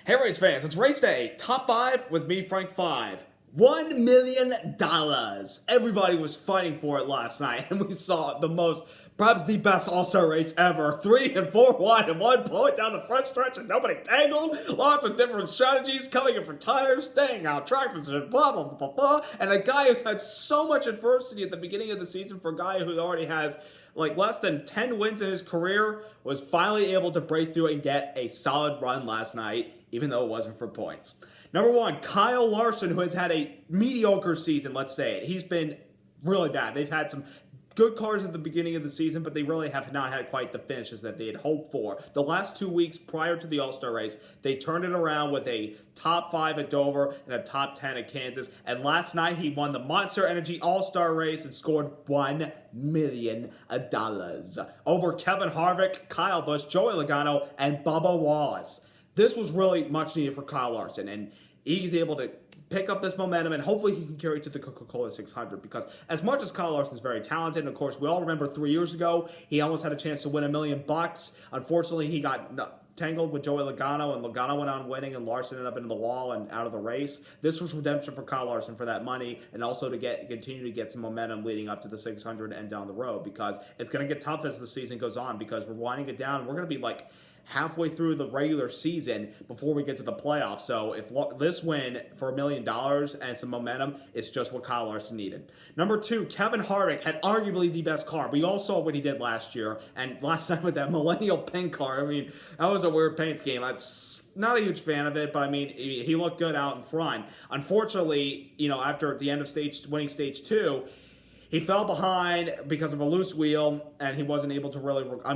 Hey race fans, it's race day. Top 5 with me, Frank 5. $1 million. Everybody was fighting for it last night, and we saw perhaps the best All-Star race ever. 3 and 4 wide and 1 point down the front stretch, and nobody tangled. Lots of different strategies, coming in for tires, staying out, track position, blah, blah, blah, blah, blah. And a guy who's had so much adversity at the beginning of the season for a guy who already has like less than 10 wins in his career was finally able to break through and get a solid run last night, even though it wasn't for points. Number 1, Kyle Larson, who has had a mediocre season, let's say it. He's been really bad. They've had some good cars at the beginning of the season, but they really have not had quite the finishes that they had hoped for. The last 2 weeks prior to the All-Star race, they turned it around with a top 5 at Dover and a top 10 at Kansas. And last night, he won the Monster Energy All-Star race and scored $1 million over Kevin Harvick, Kyle Busch, Joey Logano, and Bubba Wallace. This was really much needed for Kyle Larson, and he's able to pick up this momentum, and hopefully he can carry it to the Coca-Cola 600, because as much as Kyle Larson is very talented, and of course we all remember 3 years ago he almost had a chance to win $1 million. Unfortunately, he got tangled with Joey Logano, and Logano went on winning, and Larson ended up into the wall and out of the race. This was redemption for Kyle Larson for that money, and also to continue to get some momentum leading up to the 600 and down the road, because it's going to get tough as the season goes on, because we're winding it down. We're going to be like halfway through the regular season before we get to the playoffs. So if this win for $1 million and some momentum is just what Kyle Larson needed. Number 2, Kevin Harvick had arguably the best car. We all saw what he did last year, and last time with that millennial pink car. I mean, that was a weird paint scheme. That's not a huge fan of it, but I mean, he looked good out in front. Unfortunately, after the end of winning stage 2, he fell behind because of a loose wheel, and he wasn't able to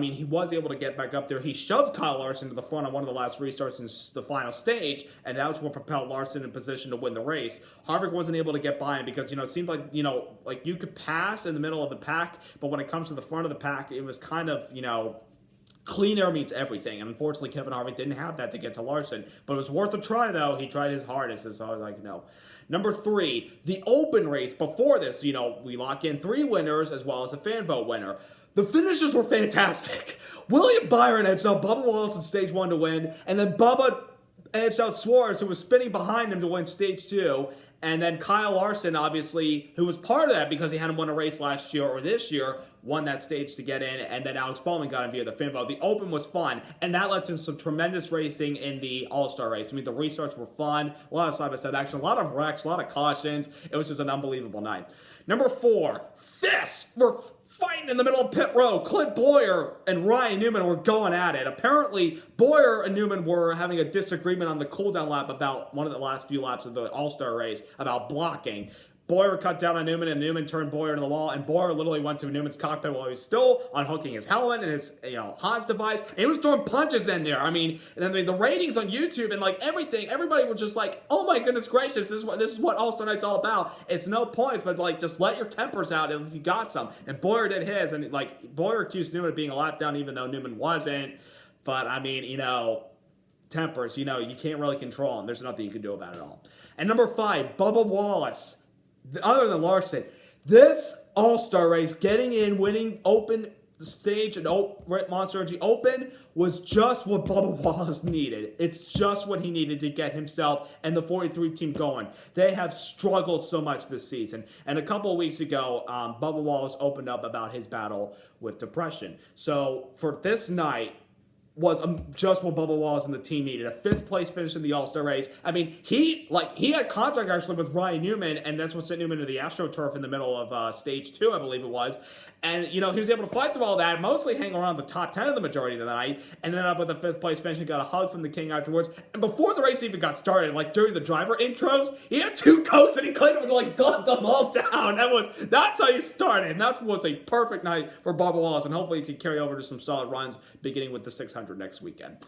he was able to get back up there. He shoved Kyle Larson to the front on one of the last restarts in the final stage, and that was what propelled Larson in position to win the race. Harvick wasn't able to get by him because, it seemed like, like you could pass in the middle of the pack, but when it comes to the front of the pack, it was kind of, clean air means everything, and unfortunately Kevin Harvick didn't have that to get to Larson, but it was worth a try though. He tried his hardest, as hard as I can know. Number 3, the open race. Before this, we lock in 3 winners as well as a fan vote winner. The finishes were fantastic. William Byron edged out Bubba Wallace in stage 1 to win, and then Bubba edged out Suarez, who was spinning behind him, to win stage 2. And then Kyle Larson, obviously, who was part of that because he hadn't won a race last year or this year, won that stage to get in, and then Alex Bowman got in via the fan vote. The Open was fun, and that led to some tremendous racing in the All-Star race. I mean, the restarts were fun, a lot of side-by-side action, a lot of wrecks, a lot of cautions. It was just an unbelievable night. Number 4, we're fighting in the middle of pit row. Clint Bowyer and Ryan Newman were going at it. Apparently, Bowyer and Newman were having a disagreement on the cooldown lap about one of the last few laps of the All-Star race about blocking. Bowyer cut down on Newman, and Newman turned Bowyer to the wall, and Bowyer literally went to Newman's cockpit while he was still unhooking his helmet and his Haas device, and he was throwing punches in there. I mean, and then the ratings on YouTube and like everything, everybody was just like, oh my goodness gracious, this is what All-Star Night's all about. It's no points, but like just let your tempers out if you got some. And Bowyer did his, and like Bowyer accused Newman of being a lap down even though Newman wasn't. But I mean, tempers, you can't really control them. There's nothing you can do about it all. And number 5, Bubba Wallace. Other than Larson, this All-Star race, getting in, winning open stage and Monster Energy Open was just what Bubba Wallace needed. It's just what he needed to get himself and the 43 team going. They have struggled so much this season. And a couple of weeks ago, Bubba Wallace opened up about his battle with depression. So for this night, was just what Bubba Wallace and the team needed. A 5th place finish in the All-Star race. I mean, he had contact actually with Ryan Newman, and that's what sent Newman to the AstroTurf in the middle of stage 2, I believe it was. And, he was able to fight through all that, mostly hang around the top 10 of the majority of the night, and ended up with a 5th place finish and got a hug from the King afterwards. And before the race even got started, like during the driver intros, he had 2 coats and he claimed him and gunned them all down. That's how you started. And that was a perfect night for Bubba Wallace, and hopefully he can carry over to some solid runs beginning with the 600 next weekend.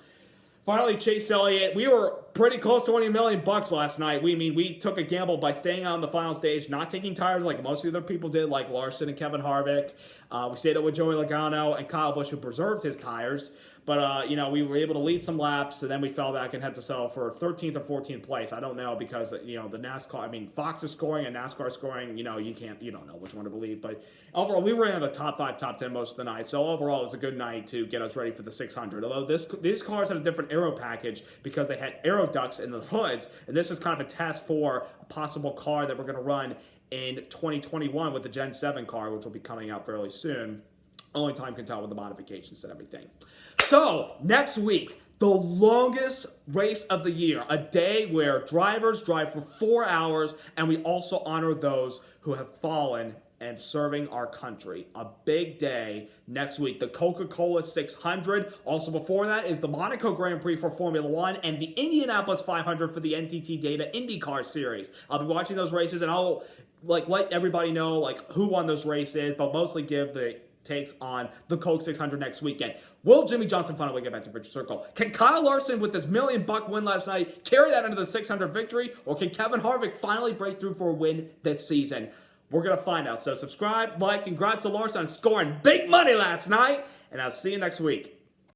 Finally, Chase Elliott. We were pretty close to winning $1 million last night. We took a gamble by staying on the final stage, not taking tires like most of the other people did, like Larson and Kevin Harvick. We stayed up with Joey Logano and Kyle Busch, who preserved his tires. But, we were able to lead some laps, and then we fell back and had to settle for 13th or 14th place. I don't know because, the NASCAR, Fox is scoring and NASCAR is scoring. You don't know which one to believe. But overall, we were in the top 5, top 10 most of the night. So overall, it was a good night to get us ready for the 600. Although these cars had a different aero package because they had aero ducts in the hoods. And this is kind of a test for a possible car that we're going to run in 2021 with the Gen 7 car, which will be coming out fairly soon. Only time can tell with the modifications and everything. So, next week, the longest race of the year. A day where drivers drive for 4 hours, and we also honor those who have fallen and serving our country. A big day next week. The Coca-Cola 600. Also before that is the Monaco Grand Prix for Formula One and the Indianapolis 500 for the NTT Data IndyCar Series. I'll be watching those races, and I'll let everybody know who won those races, but mostly give the takes on the Coke 600 next weekend. Will Jimmy Johnson finally get back to Victory Circle? Can Kyle Larson, with this $1 million win last night, carry that into the 600 victory? Or can Kevin Harvick finally break through for a win this season? We're going to find out. So subscribe, like, congrats to Larson on scoring big money last night. And I'll see you next week.